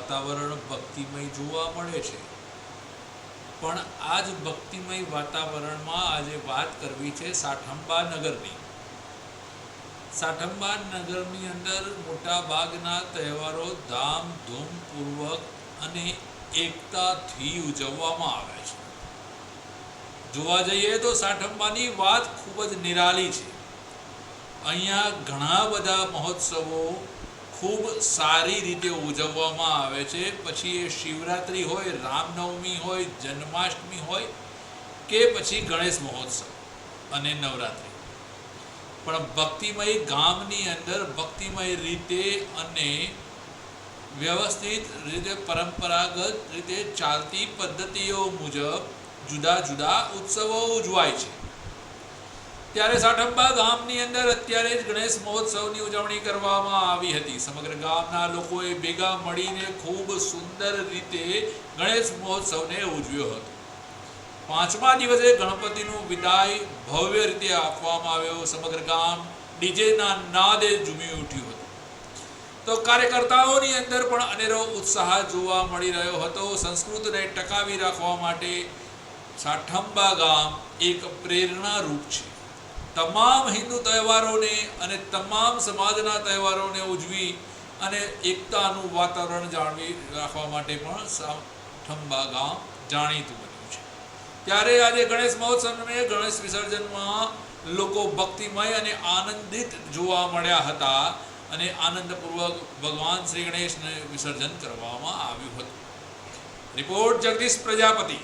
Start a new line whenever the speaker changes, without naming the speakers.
વાતાવરણ ભક્તિમય જોવા મળે છે, પણ આ જ ભક્તિમય વાતાવરણમાં આજે વાત કરવી છે સાઠંબા નગરની. સાઠંબા નગરની અંદર મોટા ભાગના તહેવારો ધામધૂમપૂર્વક અને એકતાથી ઉજવવામાં આવે છે. જોવા જઈએ તો સાઠંબાની વાત ખૂબ જ નિરાલી છે. અહીંયા ઘણા બધા મહોત્સવો ખૂબ સારી રીતે ઉજવવામાં આવે છે. પછી એ શિવરાત્રિ હોય, રામનવમી હોય, જન્માષ્ટમી હોય કે પછી ગણેશ મહોત્સવ અને નવરાત્રિ, પણ ભક્તિમય ગામની અંદર ભક્તિમય રીતે અને વ્યવસ્થિત રીતે પરંપરાગત રીતે ચાલતી પદ્ધતિઓ મુજબ જુદા જુદા ઉત્સવો ઉજવાય છે. ત્યારે સાઠંબા ગામની અંદર અત્યારે જ ગણેશ મહોત્સવની ઉજવણી કરવામાં આવી હતી. સમગ્ર ગામના લોકોએ ભેગા મળીને ખૂબ સુંદર રીતે ગણેશ મહોત્સવને ઉજવ્યો હતો. 5મા દિવસે ગણપતિનું વિદાય ભવ્ય રીતે આપવામાં આવ્યો. સમગ્ર ગામ ડીજેના નાદે ઝૂમી ઉઠ્યું હતું. તો કાર્યકર્તાઓની અંદર પણ અનેરો ઉત્સાહ જોવા મળી રહ્યો હતો. સંસ્કૃતિને ટકાવી રાખવા માટે સાઠંબા ગામ એક પ્રેરણારૂપ છે. તમામ હિન્દુ તહેવારોને અને તમામ સમાજના તહેવારોને ઉજવી અને એકતાનું વાતાવરણ જાળવી રાખવા માટે પણ સાઠંબા ગામ જાણીતું બન્યું છે. ત્યારે આજે ગણેશ મહોત્સવને ગણેશ વિસર્જનમાં લોકો ભક્તિમય અને આનંદિત જોવા મળ્યા હતા અને આનંદપૂર્વક ભગવાન શ્રી ગણેશને વિસર્જન કરવામાં આવ્યું હતું. રિપોર્ટ જગદીશ પ્રજાપતિ.